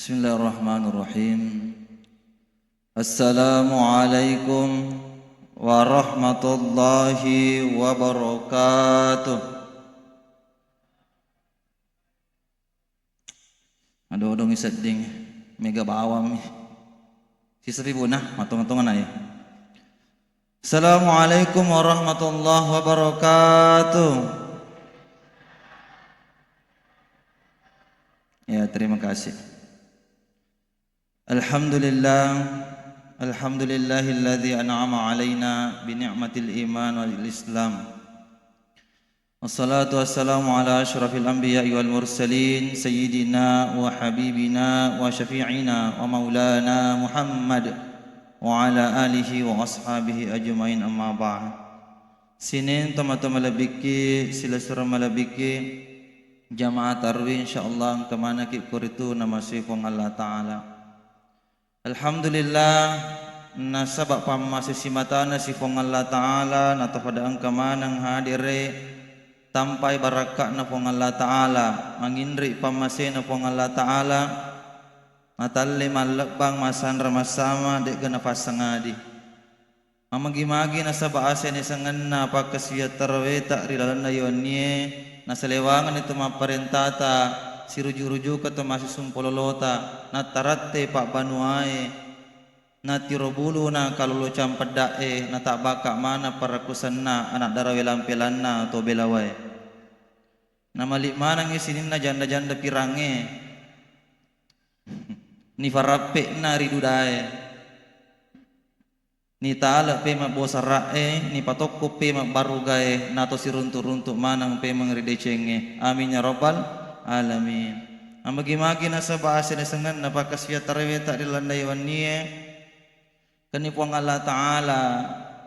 Bismillahirrahmanirrahim. Assalamualaikum warahmatullahi wabarakatuh. Aduh dong isading mega bawam si seribu nah matung-matungan ay. Assalamualaikum warahmatullahi wabarakatuh. Ya, terima kasih. Alhamdulillahilladzi an'ama alaina bi ni'matil iman wal islam. Wassalatu wassalamu ala asyrafil anbiya'i wal mursalin sayyidina wa habibina wa syafi'ina wa maulana Muhammad wa ala alihi wa ashabihi ajmain, amma ba'd. Sinin tama-tama labiki sila surah malabiki jamaah tarwih insyaallah kemana ki kuritu nama sifong Allah Ta'ala. Alhamdulillah nasabak pamma sisimatana sifong Allah Ta'ala natafadaan kamanang hadire tampai barakah na pong Allah Ta'ala mangindri pamase na pong Allah Ta'ala matalli malabang masanra masama dek gana pasangadi mamagi-magi nasa baase ni sangan na pagkasiyat taraweta rilalan na yun niye nasa lewangan ito maparentata si ruju-ruju ka masih sumpololota na tarate pak banuae na tirobulu na kalulu campedae na tak baka mana parakusan na anak darawe lampelan na to belawai na malik manang isinin na janda-janda pirange ni farape na ridudae ni taala pe mabosarae ni patokko pe mabarugae na to siruntu-runtu manang pe mangridecenge amin ya rabbal alamin. Amagi-magi nasa baase na sangan napakasya tarawih tak dilandai waniye kanipuang Allah Ta'ala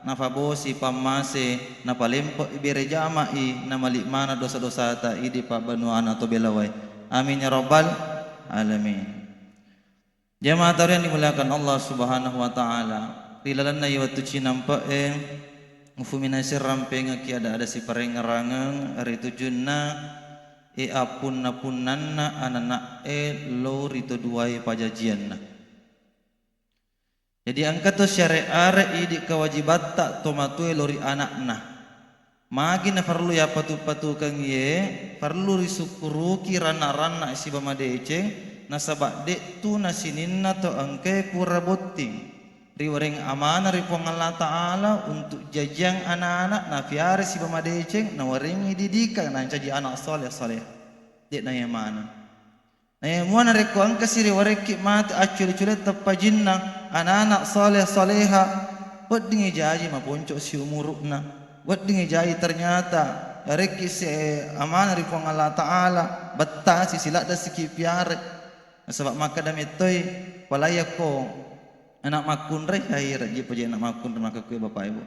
nafabosi pamase napalimpo ibere jamai na malikmana dosa-dosa ta idi pa banuan atau belawai amin ya rabbal alamin. Jamaah tarawih dimulakan Allah Subhanahu wa Ta'ala rilalan na iwatu cinampa ngufuminasir rampeng kiada ada si parengarangang ari tujunna apun-napunanna anana lo rito duai pajajianna. Jadi angkat to syariat idi kewajibat tak tomatue lori anakna. Magi na perlu ya patu-patu kang ye perlu risukuru kirana-rana si bamadece nasabak dek tu nasininna to angke kuraboting. Riwareng amanah ripong Allah Ta'ala untuk jajang anak-anak na fiare si bamadeceng na waringi didikan na caji anak soleh dek na yamana na yamuana reko angka siri wareki mati aculi-culi tapajinna anak-anak soleha buat dingi jaji maponcok si umurukna buat dingi jaji ternyata reki si amanah ripong Allah Ta'ala betah si silak da siki piare sebab maka damitoi palayako anak makun reh hai raji paje anak makun maka kue bapak ibu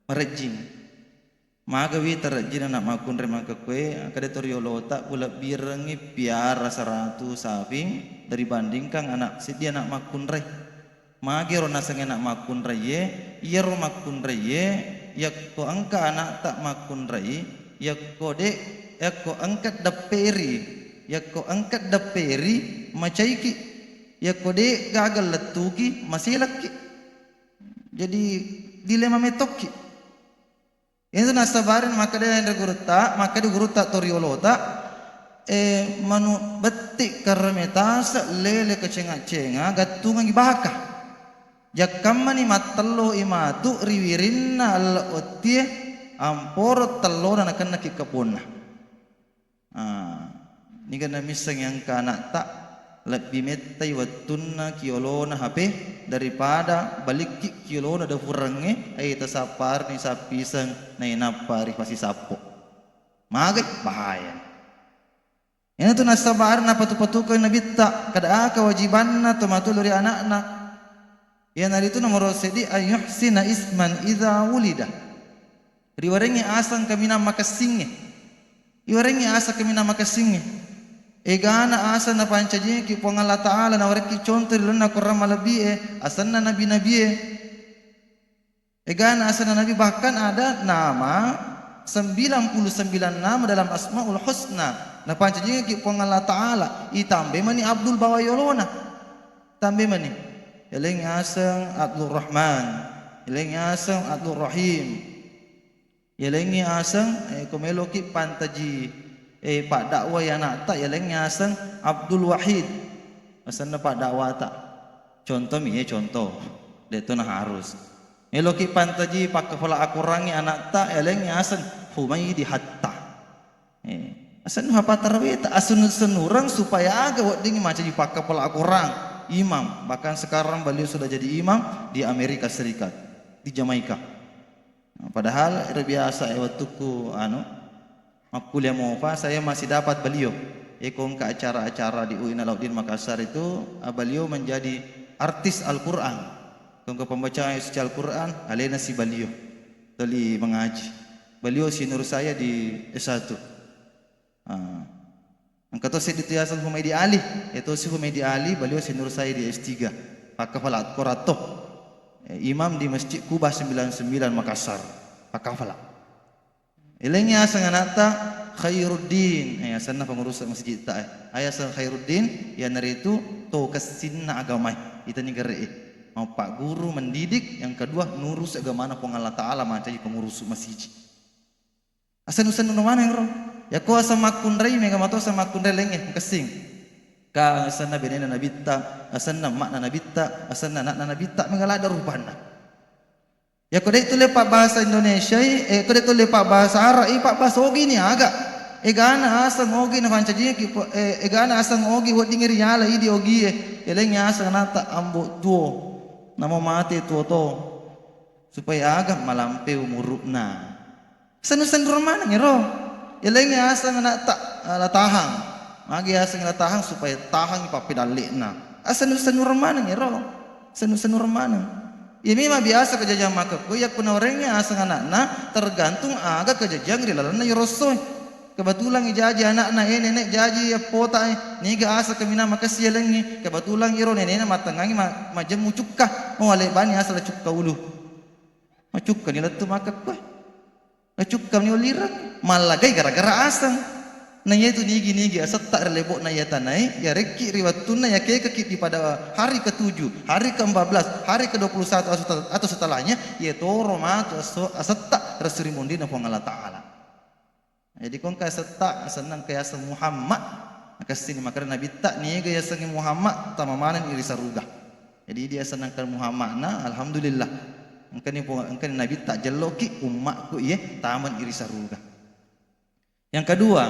merejing maka wi terjin anak makun re maka kue kada toriolota pula birengi piara 100 sapi dari bandingkan anak sidi anak makun reh magi rona sang anak makun reye iya ro makun reye yakko angka anak tak makun reye yakko de yakko angkat daperi macaiki ya kode gagal letuki masih laki jadi dilema metoki itu nasabarin maka dia yang guruta toriolota manu betik karemetasa lele kecenga-cenga gatungan ibaka jakamani matelo imatu riwirinna alla otie amporo tello na kana kikapuna ni kana misang yang kana tak lebih metai watunna kiolona HP daripada balik kiolona da furenge ai tasapar ni sapisang na inapari pasi sapo magai bahaya ini tu nasabar na patu-patukan nabitta kada kewajibanna tomatu lori anakna ya nari tu nomor sedi ayuhsina isman idza wulida riwarengi asang kamina makasinge iwarengi asa kamina makasinge egana asa na pancaji ki pong Allah Ta'ala na wareki contoh lana kurang malabi asanna nabi egana asa na nabi bahkan ada nama 99 nama dalam Asmaul Husna Na pancajinga ki pong Allah Ta'ala itambe mani Abdul Bawayolona. Tambe mani. Eleng asang Abdul Rahman. Eleng asang Abdul Rahim. Eleng asang komelo ki pantaji pak dakwa ya nak tak eleng asang Abdul Wahid. Asan na pak dakwa tak. Contoh mi contoh. Deto na harus. Melo ki pantaji pak kepala akurangi anak tak eleng asang Humaydi Hatta. Asan apa tarawih tak asun senurang supaya agak wak dingin macam di pakai pola kurang imam. Bahkan sekarang beliau sudah jadi imam di Amerika Serikat, di Jamaika. Padahal biasa waktu ku kuliah mau apa saya masih dapat beliau ikut ke acara-acara di UIN Alauddin Makassar itu beliau menjadi artis Al-Quran. Ke pembacaan isi Al-Quran alena si beliau teli mengaji. Beliau sinur saya di S1. Angkato si itu Hasan Humaydi Ali, itu si Humaydi Ali, beliau sinur saya di S3. Pak Kafalat Korato, imam di Masjid Kubah 99 Makassar. Pak Kafalat. Ilengnya sanganata Khairuddin, sana pengurus masjid tak. Ayah Khairuddin, yang dari itu to kesinna agamai. Itu negara mau Pak Guru mendidik, yang kedua nurus agama pong Allah Ta'ala macam pengurus masjid. Asan-usan mana yang roh? Ya ko asa makundrai mega mato asa makundrai lenge kesing. Ka asanna benena nabitta, asanna makna nabitta, asanna nakna nabitta mega lada rupana. Ya ko dai tule pak bahasa Indonesia ko dai tule pak bahasa Arab pak bahasa ogi ni aga. Egana asang ogi na pancaji ki egana asang ogi wo dingir yala idi ogi eleng asang nata ambo tuo. Namo mati tuo to. Supaya aga malampe umuruna. Sanusan romana ngero. Ilengnya asang nak tak latahang, magi asang latahang supaya tahang ipapidalik na. Asan mana ngero, asan mana. Ini mah biasa kejajah maka kuyak pun orangnya asang anak na tergantung agak kejajah di lalana yorosoy. Kebetulan ijaji anak na nenek jaji ya pota niga asa kemina makasih lengi. Kebetulan iro nenek matangangi majam mucukah mau alebani asal cukka ulu. Macukka nila tu maka kuy. Acukam ni uliran malagai gara-gara asang naya itu nigi asat tak relebok naya tanai ya reki riwatuna ya keki pada hari ke-7 hari ke-14 hari ke-21 atau setelahnya ya toro matu asat tak resuri mundi na Allah Ta'ala. Jadi kong kaya setak senang kaya se Muhammad kasini maka nabi tak ni gaya sengi Muhammad tamamanan iri saruga. Jadi dia senangkan Muhammad na alhamdulillah. Engkau Nabi tak jeloki umatku taman iri saruga. Yang kedua,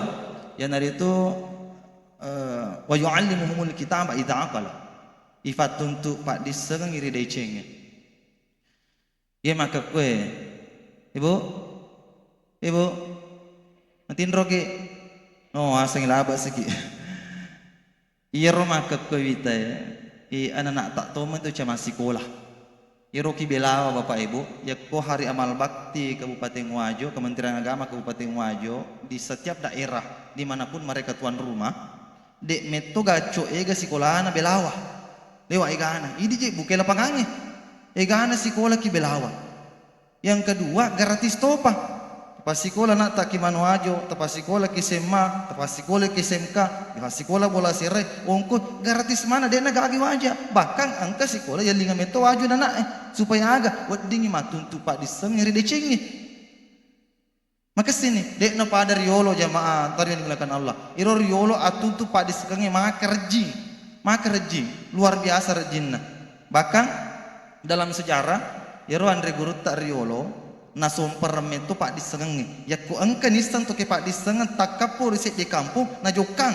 yang dari itu wa yu'allimuhumul kitaba idza aqala. Ifat untuk pak diseng iri decenge. Ye maka kue. Ibu nantin roke. No asang laba segi. Iya maka kue vita anak tak tahu itu cuma sekolah. Iroki belawa Bapak Ibu, ya ko hari amal bakti Kabupaten Wajo, Kementerian Agama Kabupaten Wajo di setiap daerah dimanapun mereka tuan rumah, dek meto gaco ega sekolahana belawa, lewa egana, ini je buke lapangannya, egana sekolah ki belawa. Yang kedua gratis topa, tepas sekolah nak tak ki Wajo, tepas sekolah ki SMA, tepas sekolah ki SMK, tepas sekolah bola serai, ongko gratis mana dia nak agi wajah, bahkan angka sekolah yang linga meto Wajo nana supaya agak wad dingi matun tu pak diseng ngeri decengi. Maka sini dek na pada riolo jamaah tadi yang dilakukan Allah. Iro riolo atun tu pak disekangi maka rejing luar biasa rejinna. Bahkan dalam sejarah iro Andre Guru tak riolo nasomper meto pak disengi. Ya ku angka nistan tu ke pak disengi tak kapur riset di kampung najokan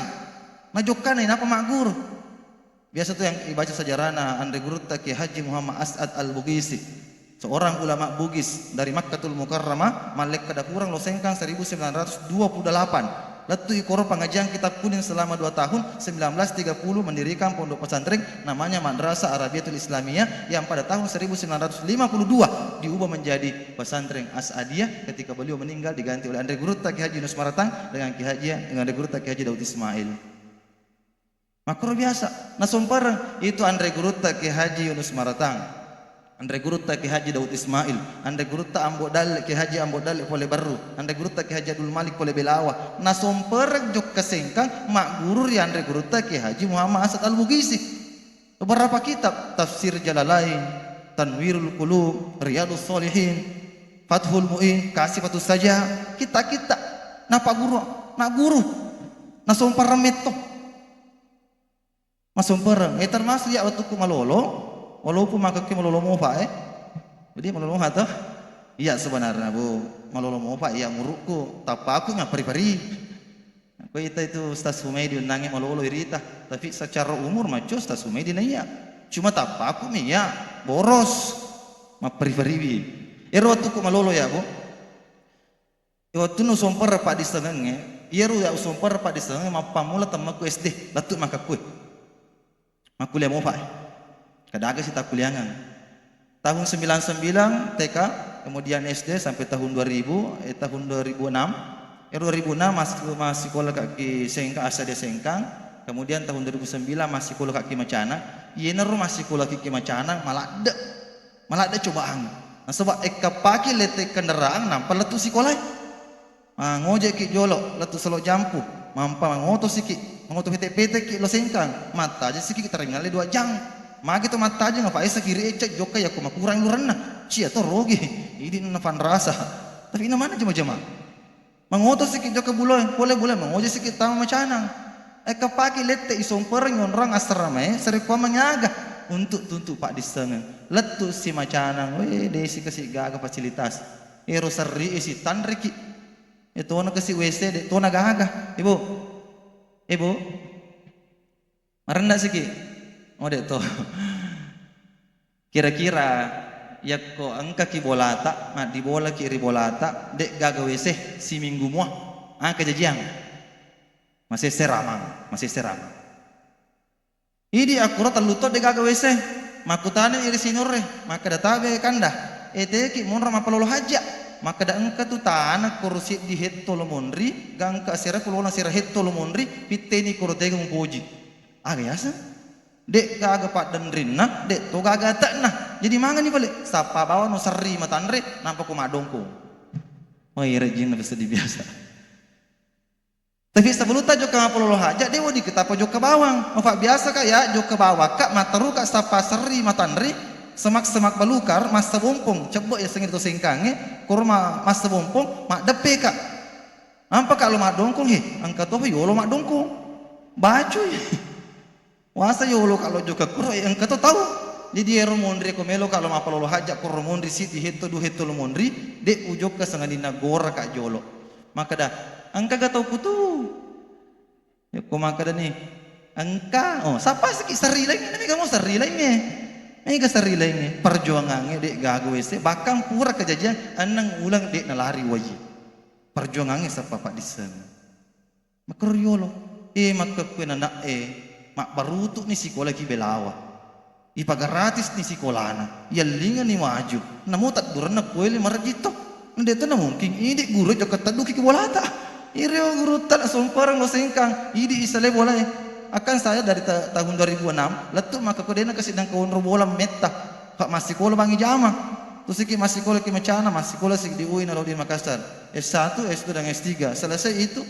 ini apa mak guru. Biasa tuh yang dibaca sejarahna Andre Guru Ki Haji Muhammad As'ad Al-Bugisi, seorang ulama Bugis dari Makkatul Mukarramah, Malek kada kurang lo sengkang 1928. Letu ikoro pengajian kitab kuning selama 2 tahun 1930 mendirikan pondok pesantren namanya Madrasah Arabiyatul Islamiyah yang pada tahun 1952 diubah menjadi pesantren As'adiyah. Ketika beliau meninggal diganti oleh Andre Guru Ki Haji Yunus Maratang dengan Andre Guru Ki Haji Daud Ismail. Makro biasa, nasomparang itu Andre Guru Ki Haji Yunus Maratang. Andre gurutta Ki Haji Daud Ismail, andre gurutta Ambo Dal Ki Haji Ambo Dal pole baru, andre gurutta Ki Haji Abdul Malik pole Belawa. Na somperek jok kesengkang mak guru ri andre gurutta Ki Haji Muhammad Asad Al-Bugisi. Beberapa kitab Tafsir Jalalain, Tanwirul Qulub, Riyadus Shalihin, Fathul Muin, Kasifatus Saja, kita na pak guru, na guru, na somperem itu. Masompereng, termasuk ya waktu ku malolo. Walaupun maka ke malolo mo pa Jadi malolo ha to? Iya sebenarnya Bu, malolo mo pa iya murukku, tapi aku nga pari-pari. Aku itu Ustaz Humaydi undangi malolo irita, tapi secara umur macu Ustaz Humaydi na iya. Cuma tapi aku mi ya boros, ma pari-pari. Waktu ku malolo ya Bu. Waktu nu somper pa di setengahnya, ru ya somper pa di setengahnya ma pamula tamaku SD, latu maka ku. Makuliah mo pa. Kadaga sih tak kuliahan. Tahun 99 TK, kemudian SD sampai tahun 2000, tahun 2006. 2006 masih sekolah kaki Sengkang asal dia Sengkang. Kemudian tahun 2009 masih sekolah kaki Macana. Yener masih sekolah kaki Macana malah ada cobaan. Nah sebab eka pagi letek kendaraan nampak letu sekolah. Ngojek ki jolok letu selok jampu. Mampa ngoto siki, ngoto pete-pete ki lo Sengkang. Mata aja siki terminal 2 jam. Magi to mata aja ngapa esa kiri ecek joka ya kuma kurang lurana. Cia to rogi. Ini nafan rasa. Tapi ina mana jema-jema. Mangoto sikit joka buloy, boleh mangojo sikit tama Macana. Eka pagi lette isompereng orang asrama seri kwa manyaga untuk tuntuk Pak disengen. Letu si Macana, desi kasih gaga fasilitas. Ero seri isi tanriki. Itu ona kasih WC de to gaga. Ibu. Marenda sikit. Dek to. Kira-kira ya ko angka ki bolata, di bola kiri bolata, dek gaga WC si minggu muah. Kejadian. Masih seramang. Idi akurat telutot dek gaga WC. Makutane iri sinore, maka databe kanda. Ki monra mapalolo haja. Maka da angka tu tanah kursi di hetto lo monri, gangka sira kulona sira hetto lo monri, piteni kurotega mumpoji. Biasa. Dek gaga pak dan rinna, dek to gaga tak nah. Jadi mangan nih balik. Sapa bawa no seri matanre, nampak ku madongko. Rejin na sedih biasa. Tapi sebelum tak joka mapololo haja, dewa di ketapa joka bawang. Mafak biasa kak ya, joka bawang kak mataru kak sapa seri matanre, semak balukar, masa bompong. Coba ya sengit to sengkange, kurma masa bompong, mak depe kak. Nampak kak lo madongko angkat to yolo madongko. Baju ya. Wasa yolo kalau joka kuro yang kata tahu. Jadi ero mondri ko melo kalau mapalolo haja kuro mondri siti hetto du hetto lo mondri de ujok ka sangadina gora ka jolo. Maka dah angka gatau kutu. Ya ko maka dah ni. Angka sapa siki sari lagi ni kamu sari lagi. Mega sari lagi perjuangannya dek gago wese bakang pura kejadian anang ulang dek nalari waji. Perjuangannya sapa pak disen. Makro yolo. Maka kuena nak mak barutu ni sekolah ki Belawa. Ipa gratis ni sekolahna. Yalingan ni maju. Namu tak durana kueli maragito. Nde to na mungkin ini guru joka taduki ki bolata. Ireo guru tak somparang lo Sengkang. Idi isale boleh. Akan saya dari tahun 2006 letu maka kodena kasidang kawan bola meta. Pak masih sekolah bangi jama. Terus iki masih sekolah ki Macana, masih sekolah sik di UIN di Makassar. S1, S2 dan S3. Selesai itu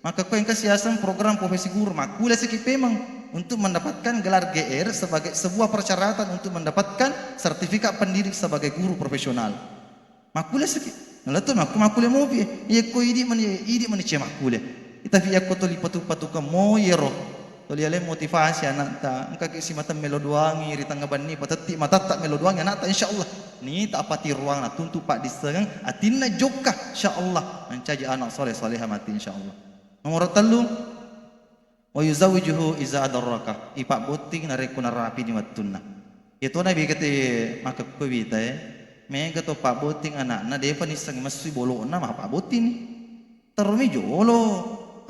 maka kau yang kesiasan program profesi guru makulah sikit memang untuk mendapatkan gelar GR sebagai sebuah persyaratan untuk mendapatkan sertifikat pendidik sebagai guru profesional. Makulah sikit. Lalu makulah mobil. Ya kau idi mani cema makulah. Tapi ya kau toli patu ke moyero. Toli ale motivasi anak ta. Engkau kisi mata meloduangi ritanga bani patati mata tak meloduangi anak ta insyaallah. Ni tak pati ruang na tuntu pak disengang atinna joka insyaallah mencaji anak soleh mati insyaallah. Nomor 3 wa yuzawijuhu iza adarraka ipak boting nareku narapi ni wattunna. Itu nabi kata maka kubita mega to pak boting anak na defa ni sang masui bolo na ma pak boting terumi jolo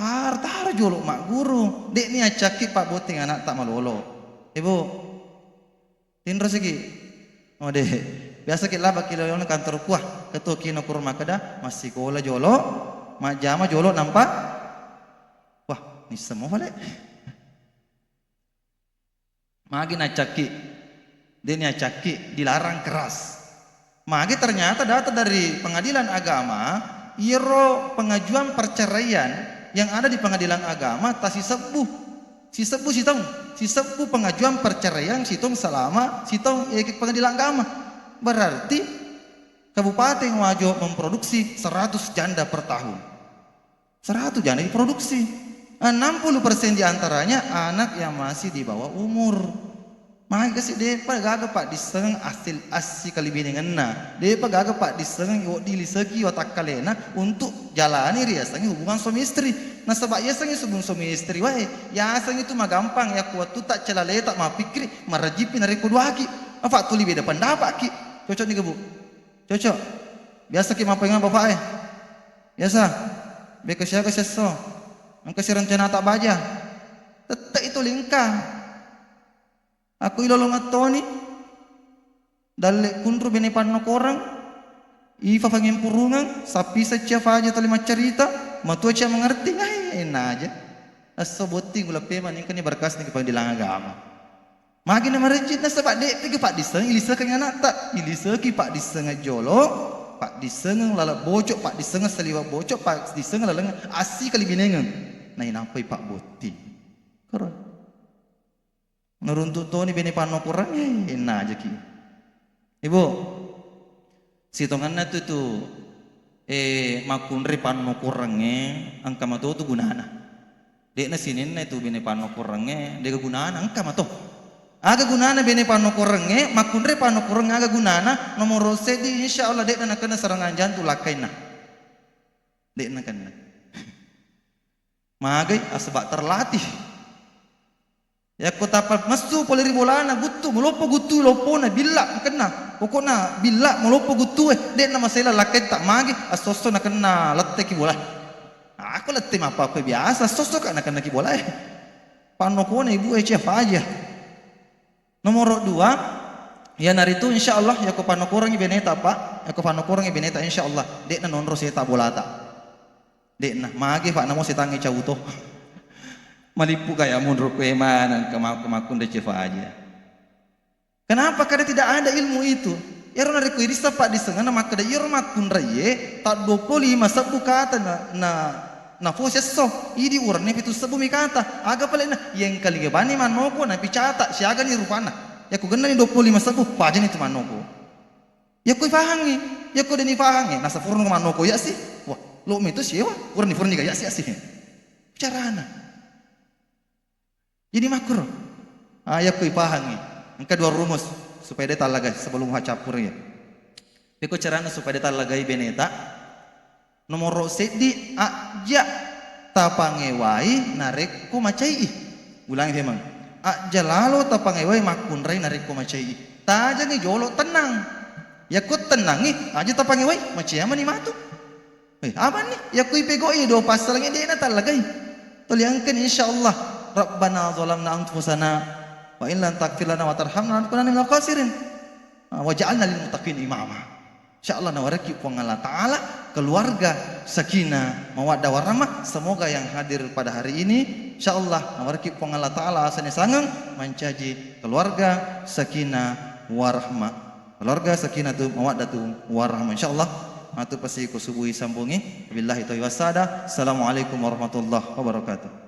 har jolo mak guru dek ni acaki pak boting anak tak malolo. Ibu tindro segi deh biasa kita baki lawan kantor kuah ketua kino kurma kada masih kola jolo mak jama jolo nampak. Wah, ni semua balik. Magi na caki Dia caki dilarang keras. Maka ternyata data dari pengadilan agama, iro pengajuan perceraian yang ada di pengadilan agama tak si sebuh pengajuan perceraian situng selama situng pengadilan agama. Berarti Kabupaten Wajo memproduksi 100 janda per tahun. 100 janda diproduksi. 60% diantaranya anak yang masih di bawah umur. Maka si depa gaga pak diseng asil asi kalibinengan na. Depa gaga pak diseng yo diliseki watak kalena untuk jalani riasangi hubungan suami istri. Nah sebab ya sangi hubungan suami istri wae. Ya sangi itu mah gampang ya kuat tu tak celale tak mah pikir marajipi nari kedua ki. Apa tu beda pendapat ki. Cocok nih Bu. Cocok. Biasa ki mah pengen bapak Biasa. Beka siapa seso. Angka si rencana tak baja. Tetap itu lingkah. Aku ilolong atoni dalle kunru bene panno korang ifa fangin purungan sapi saja faja tali macarita matua cia mengerti enak aja asoboti gula peman yang kini berkas ni kepangdilan agama makin marejit na sebab dek tiga pak diseng ilisa kang anak tak ilisa ki pak diseng jolo pak diseng lala bocok pak diseng seliwa bocok pak diseng lala asi kali binengan nah inapai pak boti koron ngeruntut ni bini pano kurang enak aja ki. Ibu, sitongannya tu makunri pano kurangnya angka mato tu gunana. Dek na sinin na tu bini pano kurangnya dek gunana angka mato. Aga gunana bini pano kurangnya makunri pano kurang aga gunana nomor sedi insya Allah dek na kena serangan jantung lakai na. Dek na kena. Magai asbak terlatih. Ya kota masu poleri bolana gutu melopo gutu lopo na bila kena pokokna bila melopo gutu dek na masalah laket tak magi asoso na kena lette ki bola aku lette apa biasa asoso ka na kena ki bola pano ko na ibu chef aja nomor 2 ya naritu insyaallah ya ko pano kurang beneta pak ya ko pano kurang beneta insyaallah dek na nonro seta bolata dek na magi pak namo setangi cauto malipu kayak mundur keemanan kemakun decefa aja. Kenapa? Karena tidak ada ilmu itu. Ero nari kuiris pak di sengana maka da iro makun raye tak 25 sabu kata na foses so idi urane pitu sabu mi kata aga pala na yang kali gebani manoko na picata siaga ni rupana ya ku genna ni 25 sabu pajen itu manoko ya ku fahangi ya ku deni fahangi nasa furno manoko ya sih wah lo itu siewa urani furni ga ya sih carana jadi makro ayah kui pahangi engka 2 rumus supaya dia talagai sebelum hacapur ya peko carana supaya dia talagai beneta nomor sedi aja tapangewai narek ko macai ulangi memang aja lalu tapangewai makunrai narek ko macai taja ni jolo tenang ya ku tenangi aja tapangewai macai ama ni matu apa nih ya kui pegoi do pasal ngi dia talagai toliangkan insyaallah Rabbana zalamna anfusana wa in lam taghfir lana wa tarhamna lanakunanna minal khasirin wa ja'alna lil muttaqin imama. Insyaallah nawaraki pun Allah taala keluarga sakinah mawaddah warahmah semoga yang hadir pada hari ini insyaallah nawaraki pun Allah taala asane sangang mencaji keluarga sakinah warahmah keluarga sakinah tu mawaddah tu warahmah insyaallah atur pasti ku subuhi sambungi billahi taufiq wasada assalamualaikum warahmatullahi wabarakatuh.